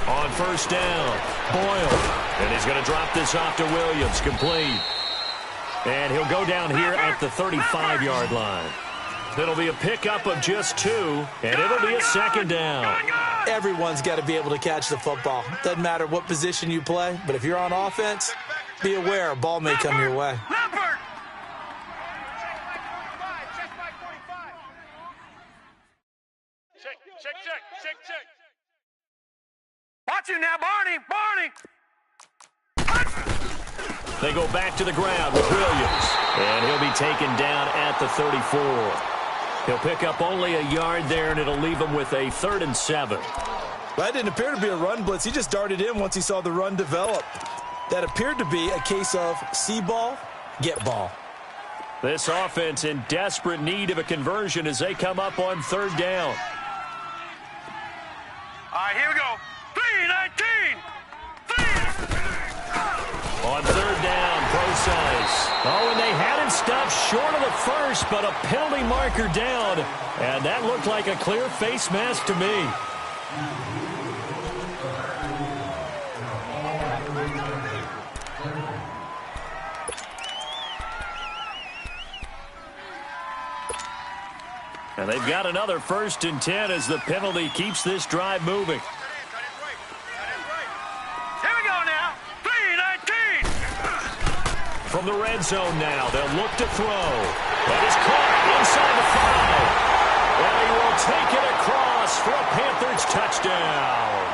On 1st down, Boyle. And he's going to drop this off to Williams, complete. And he'll go down here at the 35-yard line. It'll be a pickup of just 2, and it'll be a 2nd down. Everyone's got to be able to catch the football. Doesn't matter what position you play, but if you're on offense, be aware a ball may come your way. Check. Watch him now, Barney. They go back to the ground with Williams. And he'll be taken down at the 34. He'll pick up only a yard there, and it'll leave him with a 3rd and 7. That didn't appear to be a run blitz. He just darted in once he saw the run develop. That appeared to be a case of see ball, get ball. This offense in desperate need of a conversion as they come up on 3rd down. All right, here we go. 3-19. On 3rd down, Procise. Oh, and they had him stopped short of the first, but a penalty marker down. And that looked like a clear face mask to me. And they've got another 1st and 10 as the penalty keeps this drive moving. Here we go now. 3-19. From the red zone now, they'll look to throw. That is caught inside the 5. And he will take it across for a Panthers touchdown.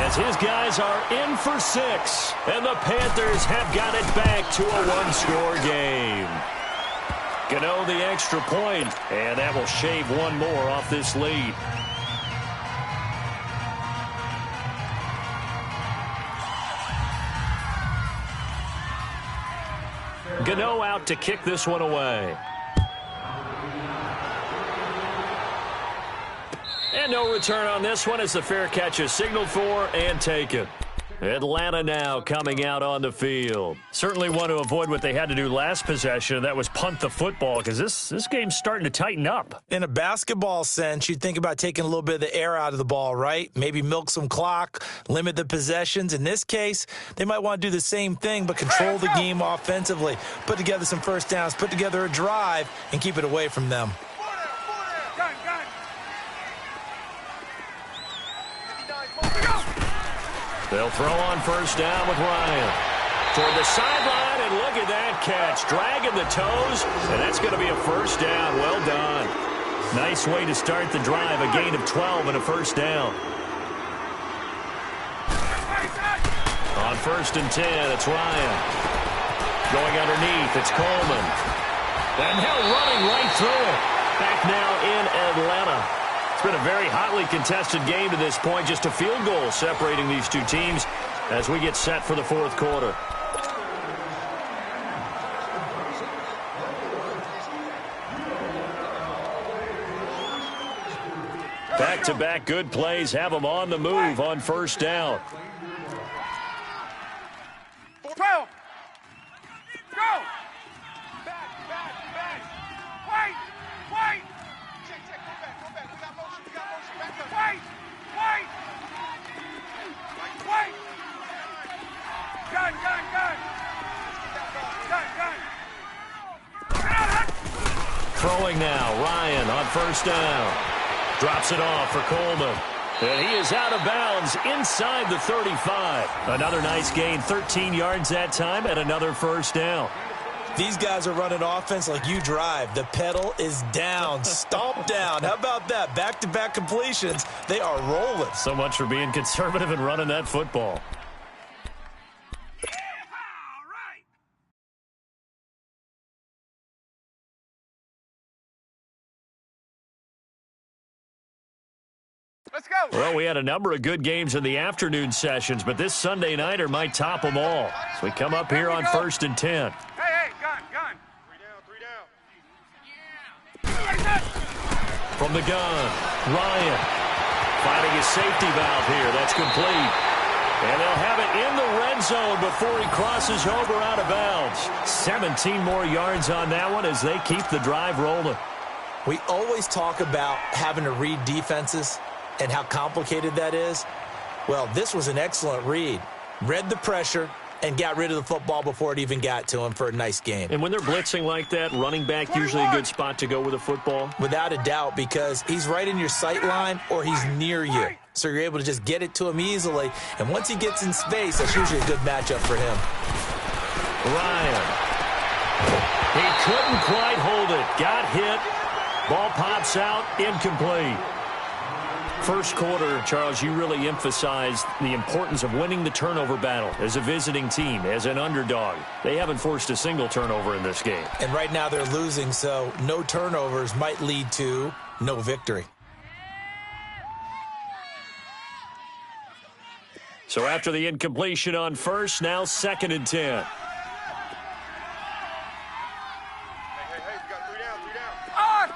As his guys are in for 6. And the Panthers have got it back to a 1-score game. Gano the extra point, and that will shave 1 more off this lead. Gano out to kick this one away. And no return on this one as the fair catch is signaled for and taken. Atlanta now coming out on the field. Certainly want to avoid what they had to do last possession. That was punt the football, because this game's starting to tighten up. In a basketball sense, you'd think about taking a little bit of the air out of the ball, right? Maybe milk some clock, limit the possessions. In this case, they might want to do the same thing, but control the game offensively. Put together some 1st downs, put together a drive, and keep it away from them. They'll throw on 1st down with Ryan. Toward the sideline, and look at that catch. Dragging the toes, and that's going to be a 1st down. Well done. Nice way to start the drive. A gain of 12 and a 1st down. On 1st and 10, it's Ryan. Going underneath, it's Coleman. And now running right through it. Back now in Atlanta. It's been a very hotly contested game to this point. Just a field goal separating these 2 teams as we get set for the 4th quarter. Back-to-back good plays have them on the move on 1st down. 12. Go. Back. Wait. Check. Go back. We got motion. Back up. Wait. Gun. Throwing now, Ryan on 1st down. Drops it off for Coleman. And he is out of bounds inside the 35. Another nice gain, 13 yards that time, and another 1st down. These guys are running offense like you drive. The pedal is down, stomp down. How about that? Back-to-back completions. They are rolling. So much for being conservative and running that football. Let's go. Well, we had a number of good games in the afternoon sessions, but this Sunday nighter might top them all. So we come up here on 1st and 10. Hey, gun. 3 down. From the gun, Ryan finding his safety valve here. That's complete. And they'll have it in the red zone before he crosses over out of bounds. 17 more yards on that one as they keep the drive rolling. We always talk about having to read defenses and how complicated that is. Well, this was an excellent read. Read the pressure and got rid of the football before it even got to him for a nice game. And when they're blitzing like that, running back usually a good spot to go with a football? Without a doubt, because he's right in your sight line or he's near you. So you're able to just get it to him easily. And once he gets in space, that's usually a good matchup for him. Ryan. He couldn't quite hold it. Got hit. Ball pops out. Incomplete. First quarter, Charles, you really emphasized the importance of winning the turnover battle as a visiting team, as an underdog. They haven't forced a single turnover in this game. And right now they're losing, so no turnovers might lead to no victory. So after the incompletion on first, now 2nd and 10. Hey, we got 3 down. On!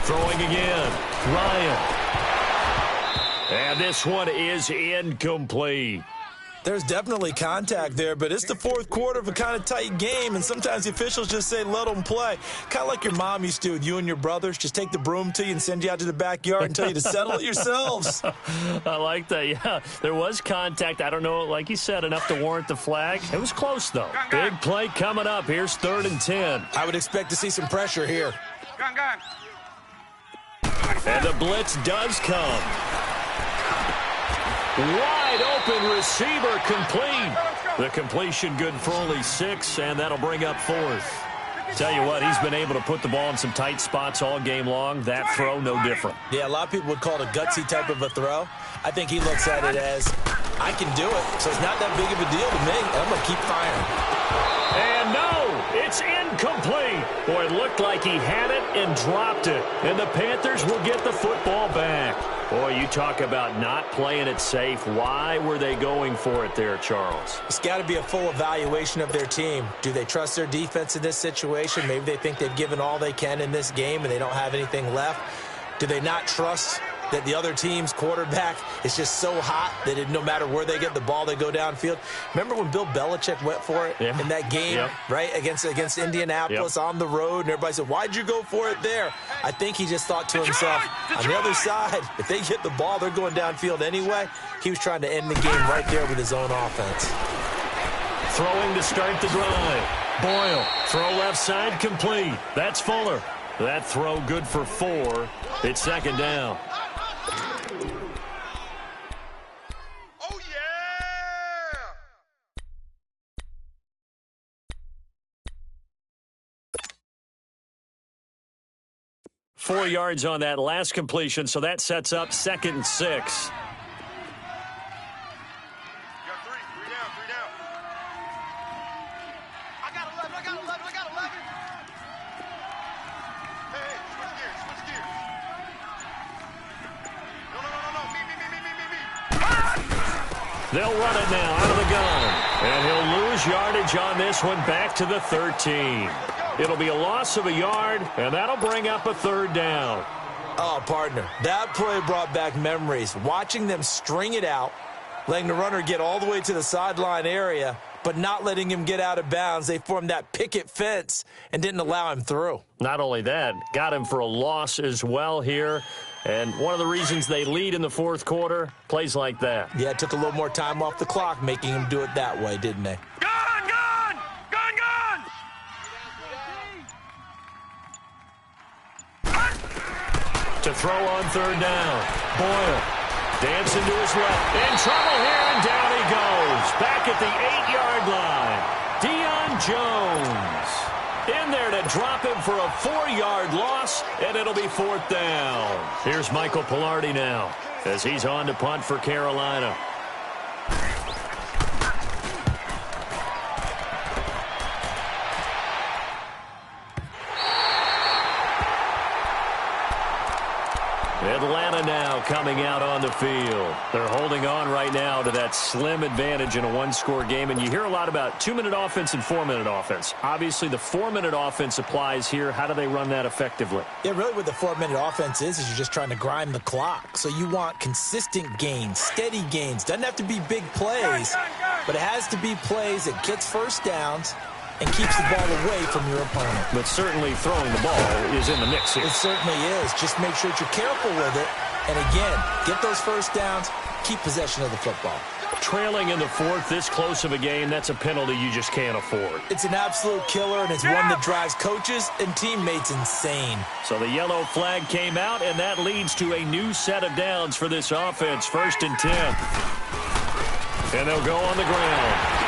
Throwing again. Ryan. And this one is incomplete. There's definitely contact there, but it's the fourth quarter of a kind of tight game, and sometimes the officials just say, let them play. Kind of like your mom used to with you and your brothers. Just take the broom to you and send you out to the backyard and tell you to settle it yourselves. I like that, yeah. There was contact. I don't know, like you said, enough to warrant the flag. It was close, though. Big play coming up. Here's 3rd and 10. I would expect to see some pressure here. Gun. And the blitz does come. Wide open receiver complete. The completion good for only 6, and that'll bring up 4th. Tell you what, he's been able to put the ball in some tight spots all game long. That throw, no different. Yeah, a lot of people would call it a gutsy type of a throw. I think he looks at it as, I can do it, so it's not that big of a deal to me, and I'm going to keep firing. And no, it's incomplete. Boy, it looked like he had it and dropped it. And the Panthers will get the football back. Boy, you talk about not playing it safe. Why were they going for it there, Charles? It's got to be a full evaluation of their team. Do they trust their defense in this situation? Maybe they think they've given all they can in this game and they don't have anything left. Do they not trust that the other team's quarterback is just so hot that no matter where they get the ball, they go downfield? Remember when Bill Belichick went for it in that game, right, against Indianapolis on the road, and everybody said, why'd you go for it there? I think he just thought to himself, on the other side, if they get the ball, they're going downfield anyway. He was trying to end the game right there with his own offense. Throwing to start the drive. Boyle, throw left side, complete. That's Fuller. That throw good for 4. It's 2nd down. Oh, yeah! 4 yards on that last completion, so that sets up 2nd and 6. You got 3 down. I got 11. Hey, switch gears. No. Me. They'll run it now out of the gun. And he'll lose yardage on this one back to the 13. It'll be a loss of a yard, and that'll bring up a 3rd down. Oh, partner, that play brought back memories. Watching them string it out, letting the runner get all the way to the sideline area, but not letting him get out of bounds. They formed that picket fence and didn't allow him through. Not only that, got him for a loss as well here. And one of the reasons they lead in the 4th quarter, plays like that. Yeah, it took a little more time off the clock, making him do it that way, didn't they? Gun! To throw on 3rd down. Boyle dancing to his left. In trouble here, and down he goes. Back at the 8-yard line. Deion Jones in there to drop him for a 4-yard loss, and it'll be 4th down. Here's Michael Pilardi now as he's on to punt for Carolina. Atlanta now coming out on the field. They're holding on right now to that slim advantage in a one-score game. And you hear a lot about 2-minute offense and 4-minute offense. Obviously, the 4-minute offense applies here. How do they run that effectively? Yeah, really what the 4-minute offense is you're just trying to grind the clock. So you want consistent gains, steady gains. Doesn't have to be big plays, but it has to be plays that gets first downs and keeps the ball away from your opponent. But certainly throwing the ball is in the mix here. It certainly is. Just make sure that you're careful with it. And again, get those first downs, keep possession of the football. Trailing in the fourth, this close of a game, that's a penalty you just can't afford. It's an absolute killer, and it's one that drives coaches and teammates insane. So the yellow flag came out, and that leads to a new set of downs for this offense. 1st and 10. And they'll go on the ground.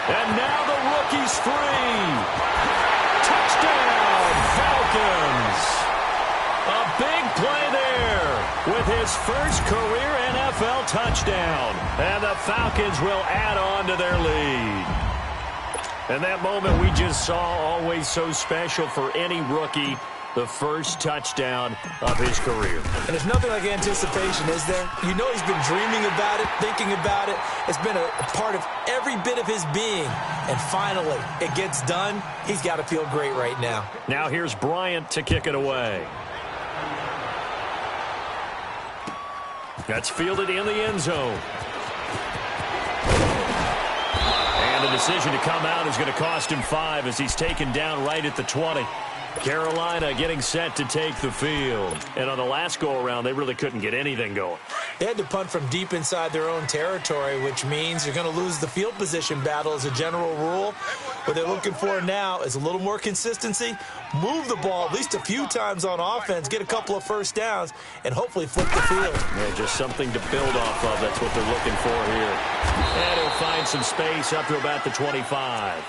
And now the rookie's free. Touchdown, Falcons. A big play there with his first career NFL touchdown. And the Falcons will add on to their lead. And that moment we just saw, always so special for any rookie. The first touchdown of his career. And there's nothing like anticipation, is there? You know he's been dreaming about it, thinking about it. It's been a part of every bit of his being. And finally, it gets done. He's got to feel great right now. Now here's Bryant to kick it away. That's fielded in the end zone. And the decision to come out is going to cost him 5 as he's taken down right at the 20. Carolina getting set to take the field. And on the last go-around, they really couldn't get anything going. They had to punt from deep inside their own territory, which means you're going to lose the field position battle as a general rule. What they're looking for now is a little more consistency, move the ball at least a few times on offense, get a couple of first downs, and hopefully flip the field. Yeah, just something to build off of. That's what they're looking for here. And he'll find some space up to about the 25.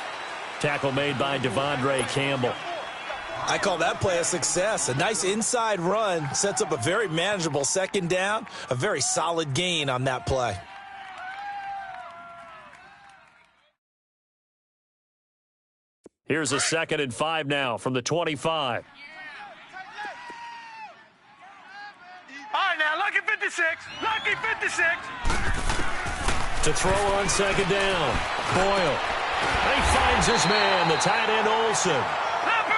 Tackle made by Devondre Campbell. I call that play a success. A nice inside run sets up a very manageable second down, a very solid gain on that play. Here's a 2nd and 5 now from the 25. All right, now, lucky 56. Lucky 56. To throw on 2nd down. Boyle. He finds his man, the tight end Olsen.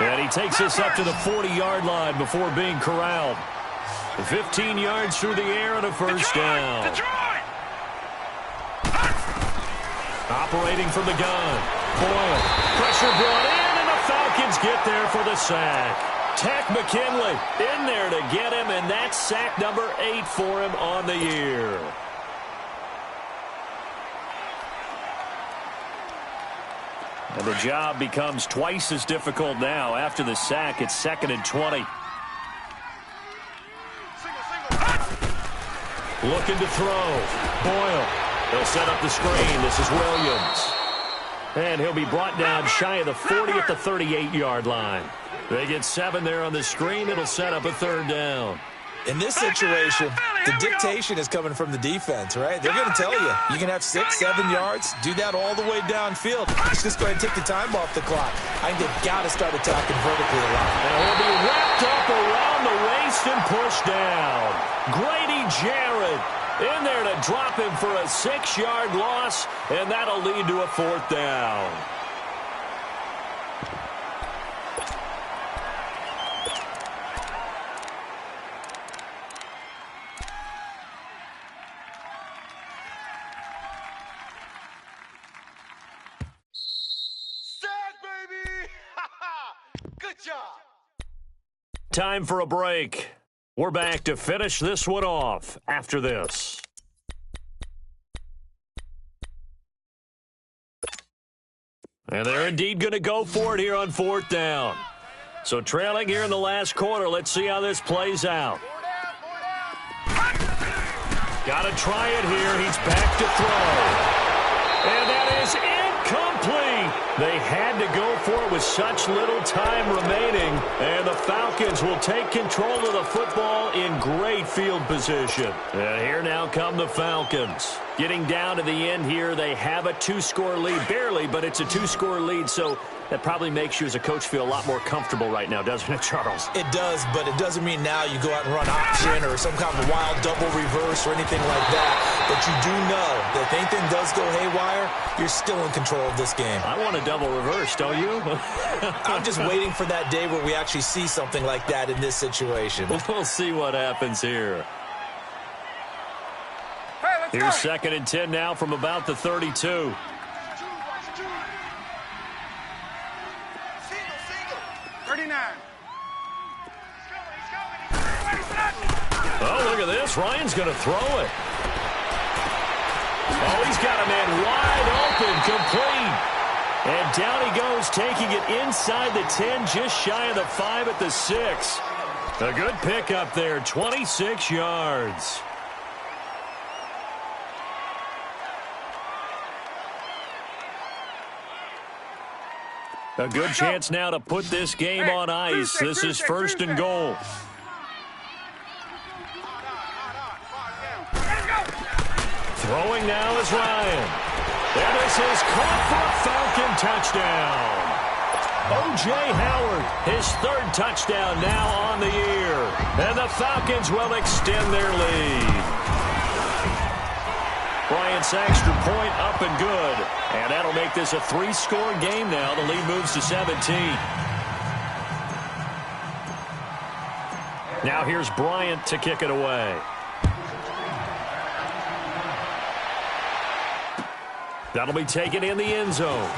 And he takes us up to the 40-yard line before being corralled. 15 yards through the air and a first down. Operating from the gun. Boyle. Pressure brought in, and the Falcons get there for the sack. Tech McKinley in there to get him, and that's sack number 8 for him on the year. And the job becomes twice as difficult now. After the sack, it's 2nd and 20. Looking to throw. Boyle. They'll set up the screen. This is Williams. And he'll be brought down shy of the 40 at the 38-yard line. They get 7 there on the screen. It'll set up a 3rd down. In this situation, the dictation is coming from the defense, right? They're going to tell you, you can have 6, 7 yards, do that all the way downfield. Just go ahead and take the time off the clock. I think they've got to start attacking vertically a lot. And he'll be wrapped up around the waist and pushed down. Grady Jarrett in there to drop him for a 6-yard loss, and that'll lead to a 4th down. Time for a break. We're back to finish this one off after this. And they're indeed going to go for it here on 4th down. So trailing here in the last quarter. Let's see how this plays out. Got to try it here. He's back to throw. And that is incomplete. They had to go for it with such little time remaining. And the Falcons will take control of the football in great field position. And here now come the Falcons. Getting down to the end here, they have a 2-score lead. Barely, but it's a 2-score lead, so that probably makes you as a coach feel a lot more comfortable right now, doesn't it, Charles? It does, but it doesn't mean now you go out and run option or some kind of wild double reverse or anything like that. But you do know that if anything does go haywire, you're still in control of this game. I want a double reverse, don't you? I'm just waiting for that day where we actually see something like that in this situation. We'll see what happens here. Here's 2nd and 10 now from about the 32. 39. Oh, look at this. Ryan's going to throw it. Oh, he's got a man wide open, complete. And down he goes, taking it inside the 10, just shy of the 5 at the 6. A good pickup there, 26 yards. A good chance now to put this game on ice. This is 1st and goal. Throwing now is Ryan. And this is caught for a Falcon touchdown. O.J. Howard, his 3rd touchdown now on the year. And the Falcons will extend their lead. Bryant's extra point up and good. And that'll make this a 3-score game now. The lead moves to 17. Now here's Bryant to kick it away. That'll be taken in the end zone.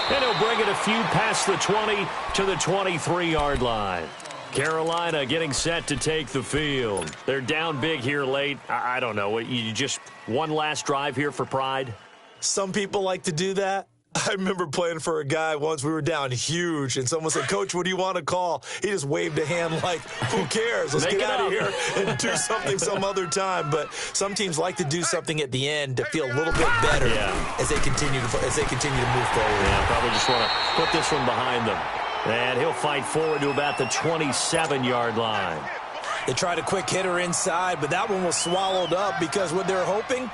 And he'll bring it a few past the 20 to the 23-yard line. Carolina getting set to take the field. They're down big here late. I don't know. You just one last drive here for pride? Some people like to do that. I remember playing for a guy once. We were down huge, and someone said, "Coach, what do you want to call?" He just waved a hand like, "Who cares? Let's get out of here and do something some other time." But some teams like to do something at the end to feel a little bit better as they continue to move forward. Yeah, probably just want to put this one behind them. And he'll fight forward to about the 27-yard line. They tried a quick hitter inside, but that one was swallowed up because what they're hoping,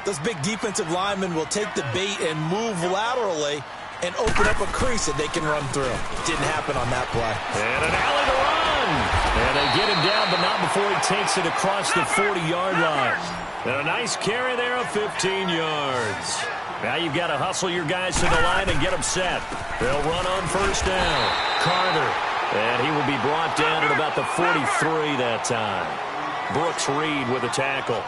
those big defensive linemen will take the bait and move laterally and open up a crease that they can run through. Didn't happen on that play. And an alley to run. And they get him down, but not before he takes it across the 40-yard line. And a nice carry there of 15 yards. Now you've got to hustle your guys to the line and get them set. They'll run on 1st down. Carter. And he will be brought down at about the 43 that time. Brooks Reed with a tackle.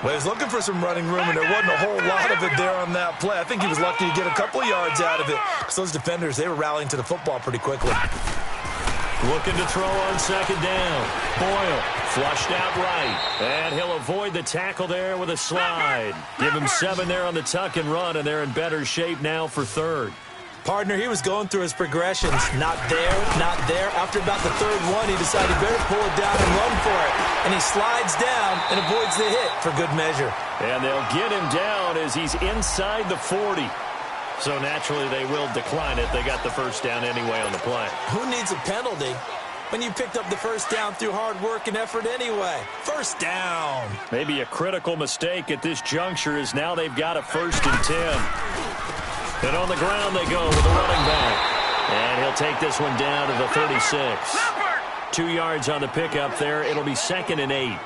Well, he was looking for some running room, and there wasn't a whole lot of it there on that play. I think he was lucky to get a couple of yards out of it. Because those defenders, they were rallying to the football pretty quickly. Looking to throw on 2nd down. Boyle flushed out right. And he'll avoid the tackle there with a slide. Give him 7 there on the tuck and run, and they're in better shape now for 3rd. Partner, he was going through his progressions. Not there, not there. After about the 3rd one, he decided he better pull it down and run for it. And he slides down and avoids the hit for good measure. And they'll get him down as he's inside the 40. So naturally they will decline it. They got the 1st down anyway on the play. Who needs a penalty when you picked up the 1st down through hard work and effort anyway? 1st down. Maybe a critical mistake at this juncture is now they've got a 1st and 10. And on the ground they go with the running back. And he'll take this one down to the 36. 2 yards on the pickup there. It'll be 2nd and 8.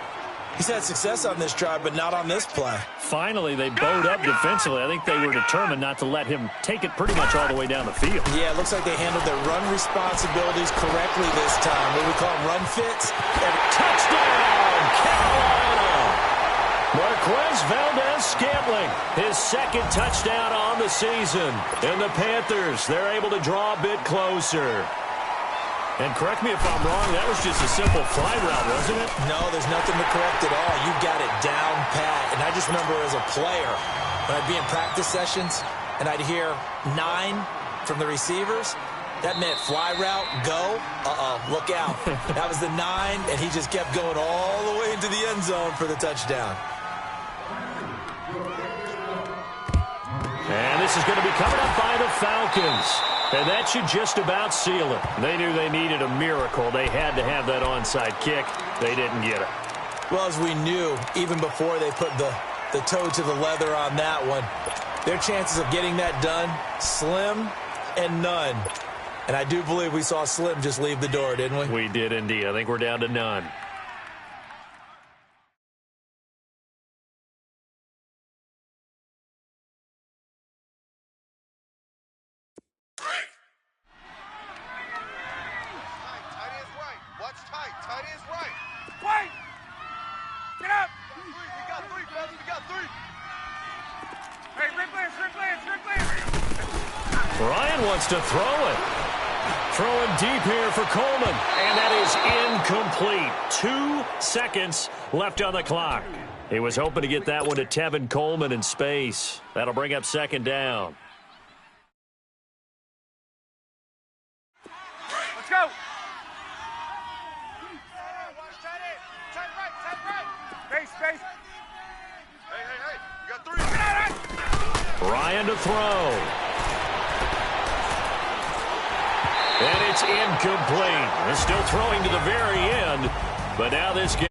He's had success on this drive, but not on this play. Finally, they bowed up defensively. I think they were determined not to let him take it pretty much all the way down the field. Yeah, it looks like they handled their run responsibilities correctly this time. What do we call them, run fits? And touchdown, Carolina! Marquez Valdez-Scantling, his 2nd touchdown on the season. And the Panthers, they're able to draw a bit closer. And correct me if I'm wrong, that was just a simple fly route, wasn't it? No, there's nothing to correct at all. You got it down pat. And I just remember as a player, when I'd be in practice sessions and I'd hear 9 from the receivers, that meant fly route, go, look out. That was the 9, and he just kept going all the way into the end zone for the touchdown. And this this is going to be covered up by the Falcons. And that should just about seal it. They knew they needed a miracle. They had to have that onside kick. They didn't get it. Well, as we knew, even before they put the toe to the leather on that one, their chances of getting that done, slim and none. And I do believe we saw Slim just leave the door, didn't we? We did indeed. I think we're down to none. Tight end's right. Watch tight. Tight end's right. Wait! Get up! We got three, fellas. We got three. Hey, Rick Lance! Ryan wants to throw it. Throwing deep here for Coleman. And that is incomplete. 2 seconds left on the clock. He was hoping to get that one to Tevin Coleman in space. That'll bring up second down. Let's go! Watch tight end. Tight right. Space! Hey. We got three. Ryan to throw. And it's incomplete. They're still throwing to the very end. But now this game.